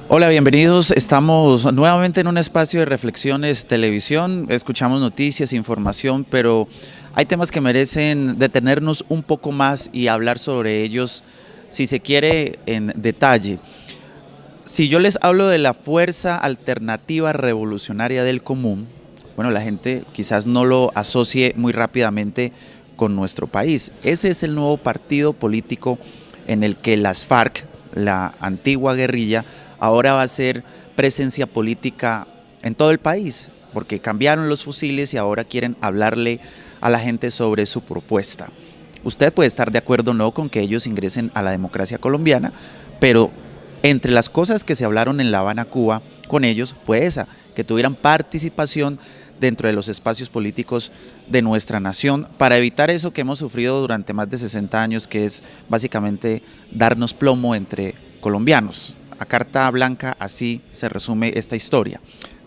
Hola, bienvenidos. Estamos nuevamente en un espacio de reflexiones televisión. Escuchamos noticias, información, pero hay temas que merecen detenernos un poco más y hablar sobre ellos, si se quiere, en detalle. Si yo les hablo de la Fuerza Alternativa Revolucionaria del Común, bueno, la gente quizás no lo asocie muy rápidamente con nuestro país. Ese es el nuevo partido político en el que las FARC, la antigua guerrilla, ahora va a ser presencia política en todo el país, porque cambiaron los fusiles y ahora quieren hablarle a la gente sobre su propuesta. Usted puede estar de acuerdo o no con que ellos ingresen a la democracia colombiana, pero entre las cosas que se hablaron en La Habana, Cuba, con ellos fue esa, que tuvieran participación dentro de los espacios políticos de nuestra nación, para evitar eso que hemos sufrido durante más de 60 años, que es básicamente darnos plomo entre colombianos. A carta blanca, así se resume esta historia.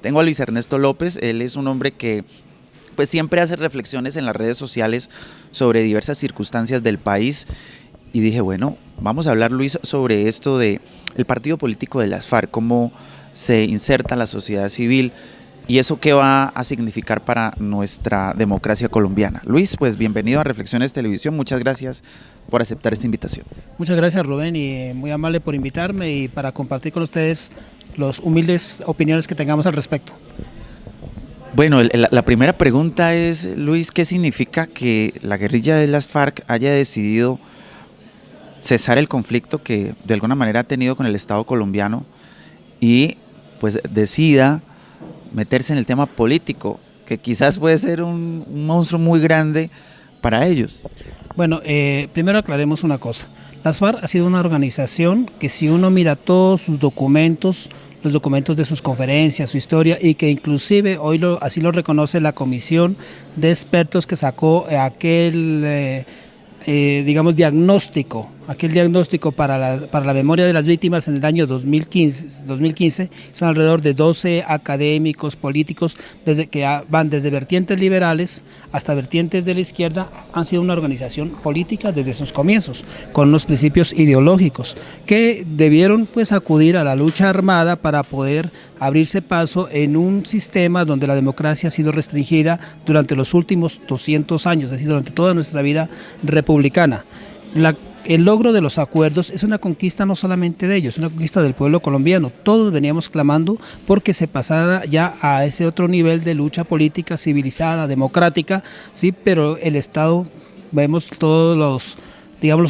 Tengo a Luis Ernesto López. Él es un hombre que pues siempre hace reflexiones en las redes sociales sobre diversas circunstancias del país, y dije, bueno, vamos a hablar, Luis, sobre esto de el partido político de las FARC, cómo se inserta la sociedad civil y eso qué va a significar para nuestra democracia colombiana. Luis, pues bienvenido a Reflexiones Televisión, muchas gracias por aceptar esta invitación. Muchas gracias, Rubén, y muy amable por invitarme y para compartir con ustedes los humildes opiniones que tengamos al respecto. Bueno, la primera pregunta es, Luis, ¿qué significa que la guerrilla de las FARC haya decidido cesar el conflicto que de alguna manera ha tenido con el Estado colombiano y pues decida meterse en el tema político, que quizás puede ser un monstruo muy grande para ellos? Bueno, primero aclaremos una cosa. Las FARC ha sido una organización que, si uno mira todos sus documentos, los documentos de sus conferencias, su historia, y que inclusive hoy así lo reconoce la comisión de expertos que sacó aquel diagnóstico, aquel diagnóstico para la memoria de las víctimas en el año 2015, son alrededor de 12 académicos, políticos, que van desde vertientes liberales hasta vertientes de la izquierda. Han sido una organización política desde sus comienzos, con unos principios ideológicos, que debieron pues acudir a la lucha armada para poder abrirse paso en un sistema donde la democracia ha sido restringida durante los últimos 200 años, es decir, durante toda nuestra vida republicana. El logro de los acuerdos es una conquista no solamente de ellos, es una conquista del pueblo colombiano. Todos veníamos clamando porque se pasara ya a ese otro nivel de lucha política civilizada, democrática, sí, pero el Estado, vemos todos los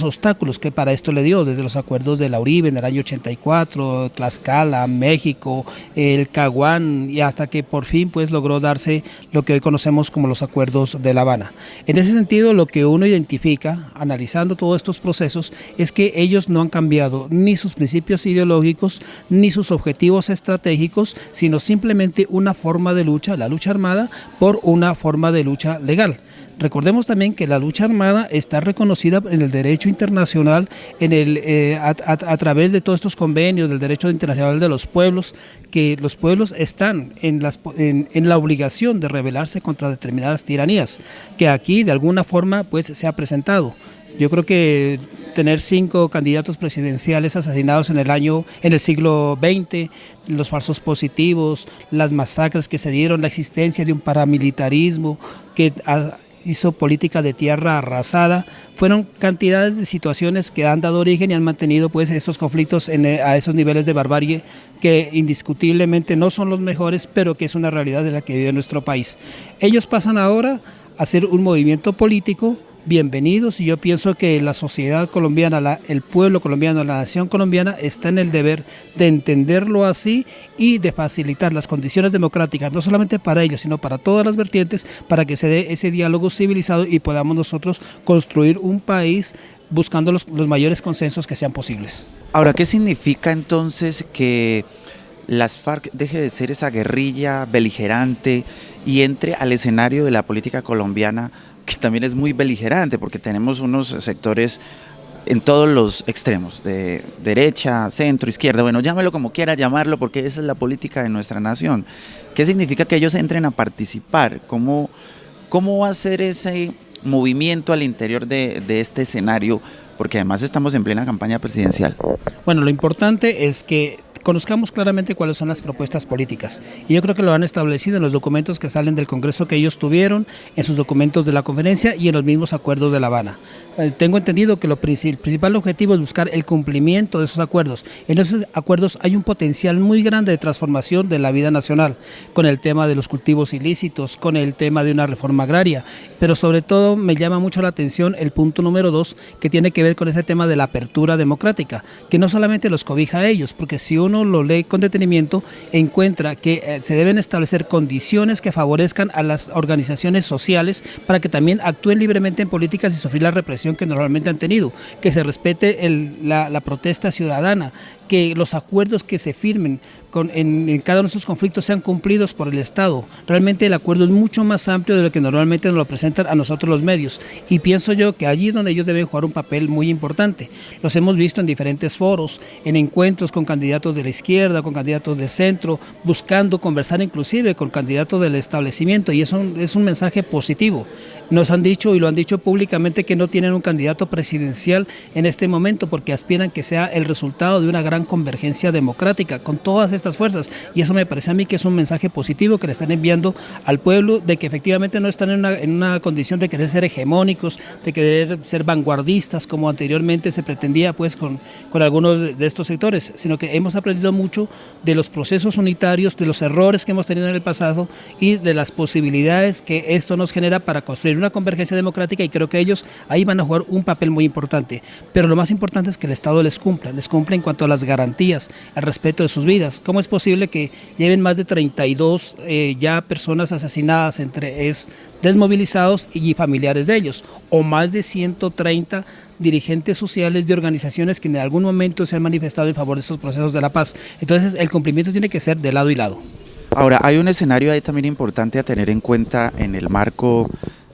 obstáculos que para esto le dio, desde los acuerdos de la Uribe en el año 84, Tlaxcala, México, el Caguán, y hasta que por fin pues logró darse lo que hoy conocemos como los acuerdos de La Habana. En ese sentido, lo que uno identifica analizando todos estos procesos es que ellos no han cambiado ni sus principios ideológicos ni sus objetivos estratégicos, sino simplemente una forma de lucha, la lucha armada, por una forma de lucha legal. Recordemos también que la lucha armada está reconocida en el derecho internacional, a través de todos estos convenios del derecho internacional de los pueblos, que los pueblos están en la obligación de rebelarse contra determinadas tiranías, que aquí de alguna forma pues se ha presentado. Yo creo que tener 5 candidatos presidenciales asesinados en el siglo XX, los falsos positivos, las masacres que se dieron, la existencia de un paramilitarismo que hizo política de tierra arrasada, fueron cantidades de situaciones que han dado origen y han mantenido pues estos conflictos a esos niveles de barbarie que indiscutiblemente no son los mejores, pero que es una realidad de la que vive nuestro país. Ellos pasan ahora a ser un movimiento político. Bienvenidos, y yo pienso que la sociedad colombiana, el pueblo colombiano, la nación colombiana está en el deber de entenderlo así y de facilitar las condiciones democráticas, no solamente para ellos, sino para todas las vertientes, para que se dé ese diálogo civilizado y podamos nosotros construir un país buscando los mayores consensos que sean posibles. Ahora, ¿qué significa entonces que las FARC deje de ser esa guerrilla beligerante y entre al escenario de la política colombiana, que también es muy beligerante, porque tenemos unos sectores en todos los extremos, de derecha, centro, izquierda, bueno, llámelo como quiera llamarlo, porque esa es la política de nuestra nación? ¿Qué significa que ellos entren a participar? ¿Cómo va a ser ese movimiento al interior de este escenario? Porque además estamos en plena campaña presidencial. Bueno, lo importante es que conozcamos claramente cuáles son las propuestas políticas. Y yo creo que lo han establecido en los documentos que salen del Congreso que ellos tuvieron, en sus documentos de la conferencia y en los mismos acuerdos de La Habana. Tengo entendido que el principal objetivo es buscar el cumplimiento de esos acuerdos. En esos acuerdos hay un potencial muy grande de transformación de la vida nacional, con el tema de los cultivos ilícitos, con el tema de una reforma agraria, pero sobre todo me llama mucho la atención el punto número 2, que tiene que ver con ese tema de la apertura democrática, que no solamente los cobija a ellos, porque si uno lo lee con detenimiento, encuentra que se deben establecer condiciones que favorezcan a las organizaciones sociales para que también actúen libremente en políticas y sufrir la represión que normalmente han tenido, que se respete la protesta ciudadana, que los acuerdos que se firmen en cada uno de estos conflictos sean cumplidos por el Estado. Realmente el acuerdo es mucho más amplio de lo que normalmente nos lo presentan a nosotros los medios, y pienso yo que allí es donde ellos deben jugar un papel muy importante. Los hemos visto en diferentes foros, en encuentros con candidatos de la izquierda, con candidatos de centro, buscando conversar inclusive con candidatos del establecimiento, y eso es un mensaje positivo. Nos han dicho, y lo han dicho públicamente, que no tienen un candidato presidencial en este momento porque aspiran que sea el resultado de una gran convergencia democrática con todas estas fuerzas, y eso me parece a mí que es un mensaje positivo que le están enviando al pueblo, de que efectivamente no están en una condición de querer ser hegemónicos, de querer ser vanguardistas como anteriormente se pretendía pues con algunos de estos sectores, sino que hemos aprendido mucho de los procesos unitarios, de los errores que hemos tenido en el pasado y de las posibilidades que esto nos genera para construir una convergencia democrática, y creo que ellos ahí van a jugar un papel muy importante. Pero lo más importante es que el Estado les cumpla en cuanto a las garantías, al respeto de sus vidas. ¿Cómo es posible que lleven más de 32 ya personas asesinadas entre desmovilizados y familiares de ellos, o más de 130 dirigentes sociales de organizaciones que en algún momento se han manifestado en favor de estos procesos de la paz? Entonces el cumplimiento tiene que ser de lado y lado. Ahora, hay un escenario ahí también importante a tener en cuenta en el marco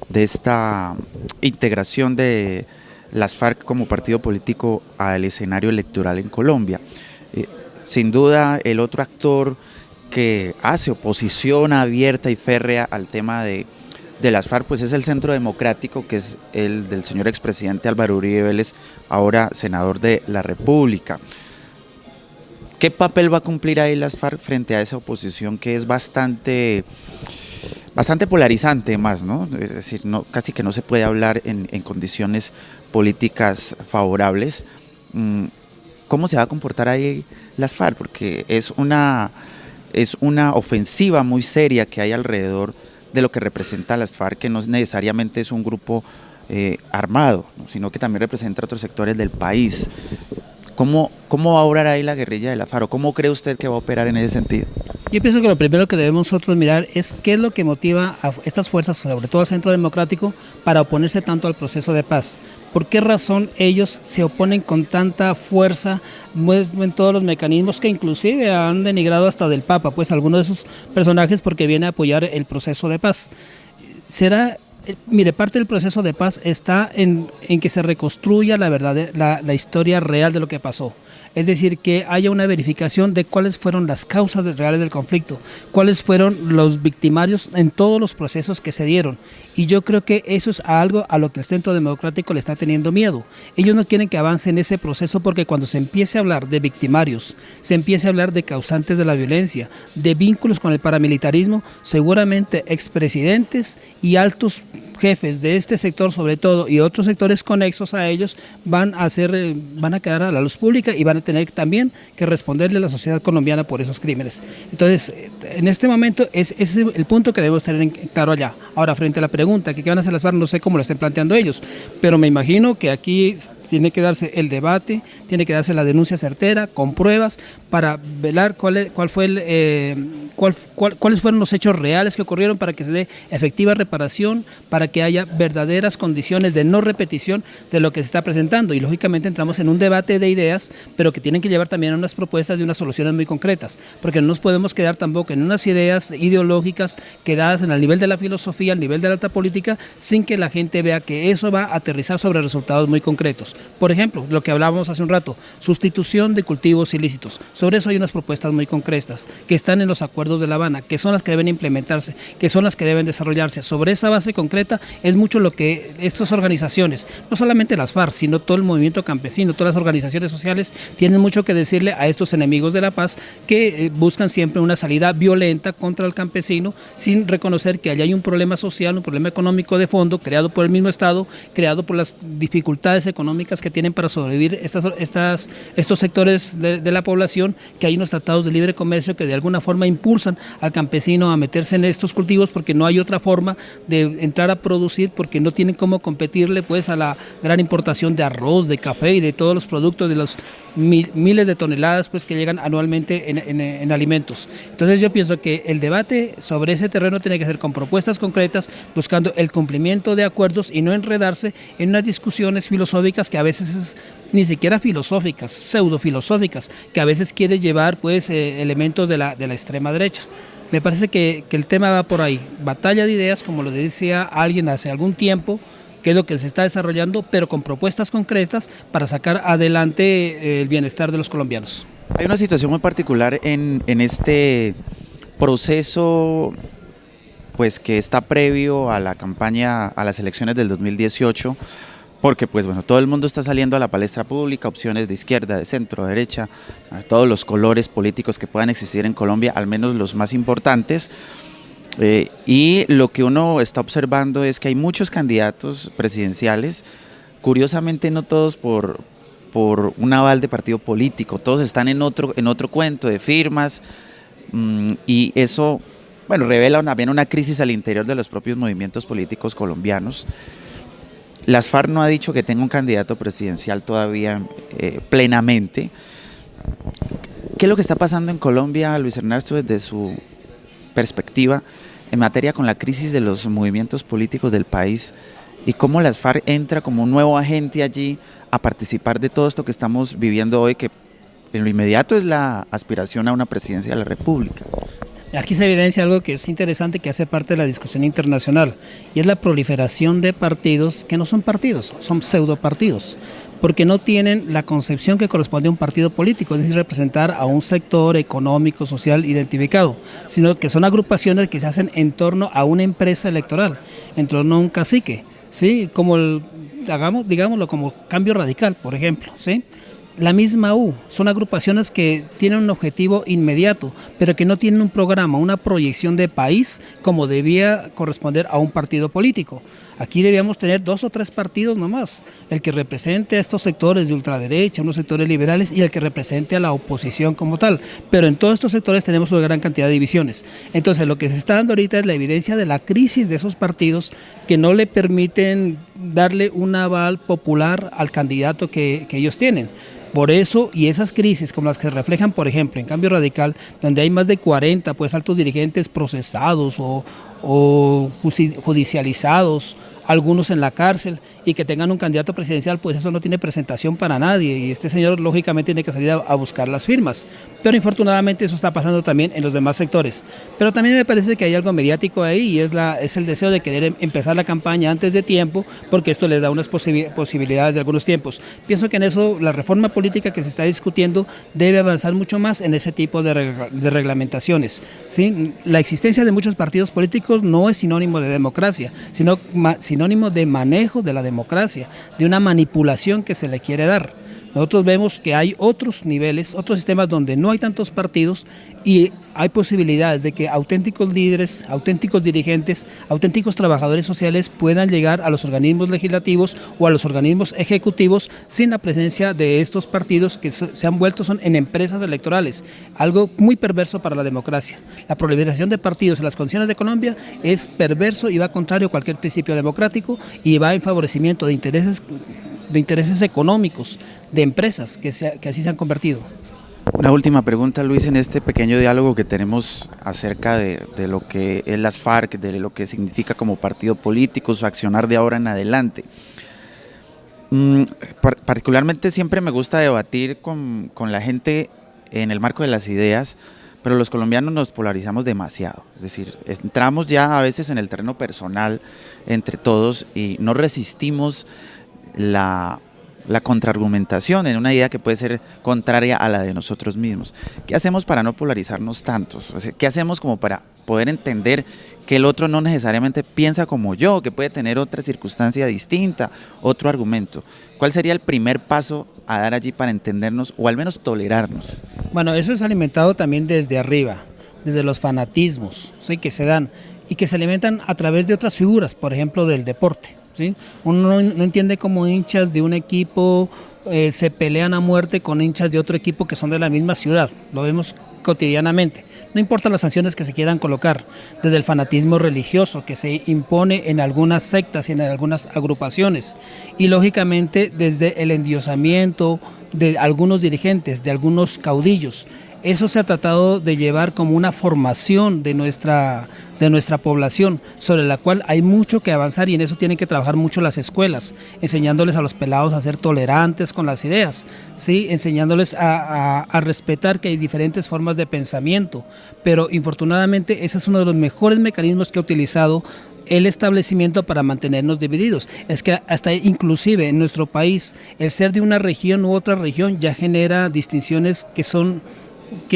de esta integración de las FARC como partido político al escenario electoral en Colombia. Sin duda, el otro actor que hace oposición abierta y férrea al tema de las FARC pues es el Centro Democrático, que es el del señor expresidente Álvaro Uribe Vélez, ahora senador de la República. ¿Qué papel va a cumplir ahí las FARC frente a esa oposición que es bastante polarizante más, ¿no? Es decir, casi que no se puede hablar en condiciones políticas favorables? ¿Cómo se va a comportar ahí las FARC? Porque es una ofensiva muy seria que hay alrededor de lo que representa las FARC, que no necesariamente es un grupo armado, ¿no? Sino que también representa otros sectores del país. ¿Cómo va a obrar ahí la guerrilla de la FARC? ¿Cómo cree usted que va a operar en ese sentido? Yo pienso que lo primero que debemos nosotros mirar es qué es lo que motiva a estas fuerzas, sobre todo al Centro Democrático, para oponerse tanto al proceso de paz. ¿Por qué razón ellos se oponen con tanta fuerza en todos los mecanismos que inclusive han denigrado hasta del Papa, pues algunos de esos personajes, porque viene a apoyar el proceso de paz? Mire, parte del proceso de paz está en que se reconstruya la historia real de lo que pasó. Es decir, que haya una verificación de cuáles fueron las causas reales del conflicto, cuáles fueron los victimarios en todos los procesos que se dieron. Y yo creo que eso es algo a lo que el Centro Democrático le está teniendo miedo. Ellos no quieren que avance en ese proceso, porque cuando se empiece a hablar de victimarios, se empiece a hablar de causantes de la violencia, de vínculos con el paramilitarismo, seguramente expresidentes y altos jefes de este sector sobre todo y otros sectores conexos a ellos van a quedar a la luz pública y van a tener también que responderle a la sociedad colombiana por esos crímenes. Entonces, en este momento ese es el punto que debemos tener claro allá. Ahora, frente a la pregunta que qué van a hacer las FARC, no sé cómo lo estén planteando ellos, pero me imagino que aquí tiene que darse el debate, tiene que darse la denuncia certera, con pruebas, para velar cuáles fueron los hechos reales que ocurrieron, para que se dé efectiva reparación, para que haya verdaderas condiciones de no repetición de lo que se está presentando. Y lógicamente entramos en un debate de ideas, pero que tienen que llevar también a unas propuestas de unas soluciones muy concretas, porque no nos podemos quedar tampoco en unas ideas ideológicas quedadas en el nivel de la filosofía, al nivel de la alta política, sin que la gente vea que eso va a aterrizar sobre resultados muy concretos. Por ejemplo, lo que hablábamos hace un rato, sustitución de cultivos ilícitos. Sobre eso hay unas propuestas muy concretas que están en los acuerdos de La Habana, que son las que deben implementarse, que son las que deben desarrollarse. Sobre esa base concreta es mucho lo que estas organizaciones, no solamente las FARC, sino todo el movimiento campesino, todas las organizaciones sociales, tienen mucho que decirle a estos enemigos de la paz que buscan siempre una salida violenta contra el campesino, sin reconocer que allá hay un problema social, un problema económico de fondo, creado por el mismo Estado, creado por las dificultades económicas que tienen para sobrevivir estos sectores de la población, que hay unos tratados de libre comercio que de alguna forma impulsan al campesino a meterse en estos cultivos porque no hay otra forma de entrar a producir, porque no tienen cómo competirle pues a la gran importación de arroz, de café y de todos los productos, de los miles de toneladas pues que llegan anualmente en alimentos. Entonces yo pienso que el debate sobre ese terreno tiene que ser con propuestas concretas, buscando el cumplimiento de acuerdos y no enredarse en unas discusiones filosóficas que a veces es ni siquiera filosóficas, pseudofilosóficas, que a veces quiere llevar pues elementos de la extrema derecha. Me parece que el tema va por ahí, batalla de ideas, como lo decía alguien hace algún tiempo, que es lo que se está desarrollando, pero con propuestas concretas para sacar adelante el bienestar de los colombianos. Hay una situación muy particular en este proceso pues, que está previo a la campaña, a las elecciones del 2018, porque pues, bueno, todo el mundo está saliendo a la palestra pública, opciones de izquierda, de centro, de derecha, todos los colores políticos que puedan existir en Colombia, al menos los más importantes. Y lo que uno está observando es que hay muchos candidatos presidenciales, curiosamente no todos por un aval de partido político, todos están en otro cuento de firmas, y eso, bueno, revela también una crisis al interior de los propios movimientos políticos colombianos. Las FARC no ha dicho que tenga un candidato presidencial todavía plenamente. ¿Qué es lo que está pasando en Colombia, Luis Ernesto, desde su perspectiva en materia con la crisis de los movimientos políticos del país y cómo las FARC entra como un nuevo agente allí a participar de todo esto que estamos viviendo hoy, que en lo inmediato es la aspiración a una presidencia de la República? Aquí se evidencia algo que es interesante, que hace parte de la discusión internacional, y es la proliferación de partidos que no son partidos, son pseudopartidos, porque no tienen la concepción que corresponde a un partido político, es decir, representar a un sector económico, social identificado, sino que son agrupaciones que se hacen en torno a una empresa electoral, en torno a un cacique, ¿sí? Como digámoslo como Cambio Radical, por ejemplo, ¿sí? La misma U, son agrupaciones que tienen un objetivo inmediato, pero que no tienen un programa, una proyección de país como debía corresponder a un partido político. Aquí debíamos tener 2 o 3 partidos nomás, el que represente a estos sectores de ultraderecha, unos sectores liberales, y el que represente a la oposición como tal, pero en todos estos sectores tenemos una gran cantidad de divisiones. Entonces lo que se está dando ahorita es la evidencia de la crisis de esos partidos que no le permiten darle un aval popular al candidato que ellos tienen. Por eso, y esas crisis como las que reflejan, por ejemplo, en Cambio Radical, donde hay más de 40 pues, altos dirigentes procesados o judicializados, algunos en la cárcel, y que tengan un candidato presidencial, pues eso no tiene presentación para nadie, y este señor lógicamente tiene que salir a buscar las firmas. Pero infortunadamente eso está pasando también en los demás sectores. Pero también me parece que hay algo mediático ahí, y es el deseo de querer empezar la campaña antes de tiempo, porque esto les da unas posibilidades de algunos tiempos. Pienso que en eso la reforma política que se está discutiendo debe avanzar mucho más en ese tipo de reglamentaciones, ¿sí? La existencia de muchos partidos políticos no es sinónimo de democracia, sino sinónimo de manejo de la democracia, de una manipulación que se le quiere dar. Nosotros vemos que hay otros niveles, otros sistemas donde no hay tantos partidos y hay posibilidades de que auténticos líderes, auténticos dirigentes, auténticos trabajadores sociales puedan llegar a los organismos legislativos o a los organismos ejecutivos sin la presencia de estos partidos que se han vuelto en empresas electorales, algo muy perverso para la democracia. La proliferación de partidos en las condiciones de Colombia es perverso y va contrario a cualquier principio democrático y va en favorecimiento de intereses económicos, de empresas que así se han convertido. Una última pregunta, Luis, en este pequeño diálogo que tenemos acerca de lo que es las FARC, de lo que significa como partido político, su accionar de ahora en adelante. Particularmente siempre me gusta debatir con la gente en el marco de las ideas, pero los colombianos nos polarizamos demasiado, es decir, entramos ya a veces en el terreno personal entre todos y no resistimos la contraargumentación en una idea que puede ser contraria a la de nosotros mismos. ¿Qué hacemos para no polarizarnos tantos? O sea, ¿qué hacemos como para poder entender que el otro no necesariamente piensa como yo, que puede tener otra circunstancia distinta, otro argumento? ¿Cuál sería el primer paso a dar allí para entendernos o al menos tolerarnos? Bueno, eso es alimentado también desde arriba, desde los fanatismos, ¿sí?, que se dan y que se alimentan a través de otras figuras, por ejemplo, del deporte. ¿Sí? Uno no entiende cómo hinchas de un equipo se pelean a muerte con hinchas de otro equipo que son de la misma ciudad, lo vemos cotidianamente. No importa las sanciones que se quieran colocar, desde el fanatismo religioso que se impone en algunas sectas y en algunas agrupaciones, y lógicamente desde el endiosamiento de algunos dirigentes, de algunos caudillos. Eso se ha tratado de llevar como una formación de nuestra población, sobre la cual hay mucho que avanzar, y en eso tienen que trabajar mucho las escuelas, enseñándoles a los pelados a ser tolerantes con las ideas, ¿sí?, enseñándoles a respetar que hay diferentes formas de pensamiento, pero infortunadamente ese es uno de los mejores mecanismos que ha utilizado el establecimiento para mantenernos divididos. Es que hasta inclusive en nuestro país el ser de una región u otra región ya genera distinciones que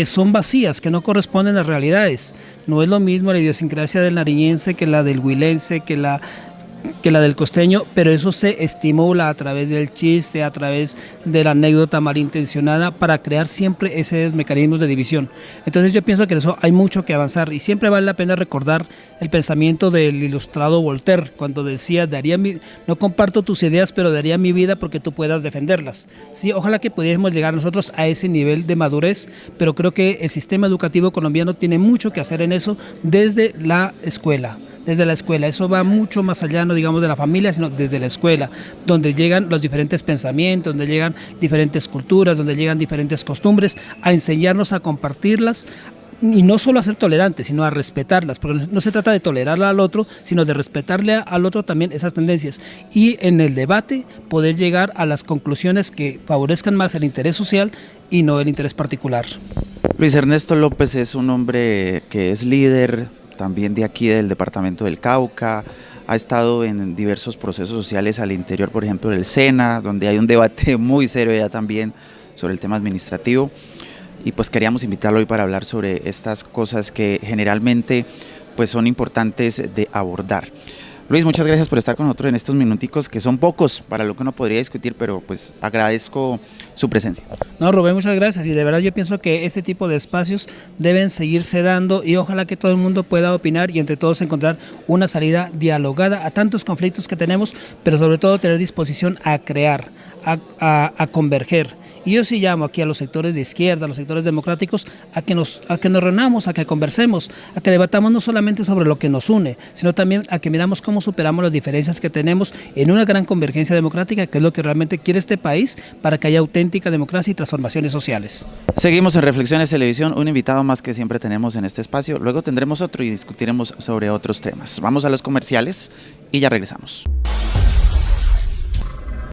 son vacías, que no corresponden a realidades. No es lo mismo la idiosincrasia del nariñense que la del huilense, que la del costeño, pero eso se estimula a través del chiste, a través de la anécdota malintencionada, para crear siempre esos mecanismos de división. Entonces yo pienso que eso hay mucho que avanzar, y siempre vale la pena recordar el pensamiento del ilustrado Voltaire, cuando decía: no comparto tus ideas, pero daría mi vida porque tú puedas defenderlas. Sí, ojalá que pudiéramos llegar nosotros a ese nivel de madurez, pero creo que el sistema educativo colombiano tiene mucho que hacer en eso desde la escuela. Desde la escuela, eso va mucho más allá, no digamos de la familia, sino desde la escuela, donde llegan los diferentes pensamientos, donde llegan diferentes culturas, donde llegan diferentes costumbres, a enseñarnos a compartirlas, y no solo a ser tolerantes, sino a respetarlas, porque no se trata de tolerarla al otro, sino de respetarle al otro también esas tendencias, y en el debate poder llegar a las conclusiones que favorezcan más el interés social y no el interés particular. Luis Ernesto López es un hombre que es líder también de aquí del departamento del Cauca, ha estado en diversos procesos sociales al interior, por ejemplo, del SENA, donde hay un debate muy serio ya también sobre el tema administrativo, y pues queríamos invitarlo hoy para hablar sobre estas cosas que generalmente pues son importantes de abordar. Luis, muchas gracias por estar con nosotros en estos minuticos, que son pocos para lo que uno podría discutir, pero pues agradezco su presencia. No, Rubén, muchas gracias, y de verdad yo pienso que este tipo de espacios deben seguirse dando, y ojalá que todo el mundo pueda opinar y entre todos encontrar una salida dialogada a tantos conflictos que tenemos, pero sobre todo tener disposición a crear, a converger. Y yo sí llamo aquí a los sectores de izquierda, a los sectores democráticos, a que nos reunamos, a que conversemos, a que debatamos no solamente sobre lo que nos une, sino también a que miramos cómo superamos las diferencias que tenemos en una gran convergencia democrática, que es lo que realmente quiere este país, para que haya auténtica democracia y transformaciones sociales. Seguimos en Reflexiones Televisión, un invitado más que siempre tenemos en este espacio, luego tendremos otro y discutiremos sobre otros temas. Vamos a los comerciales y ya regresamos.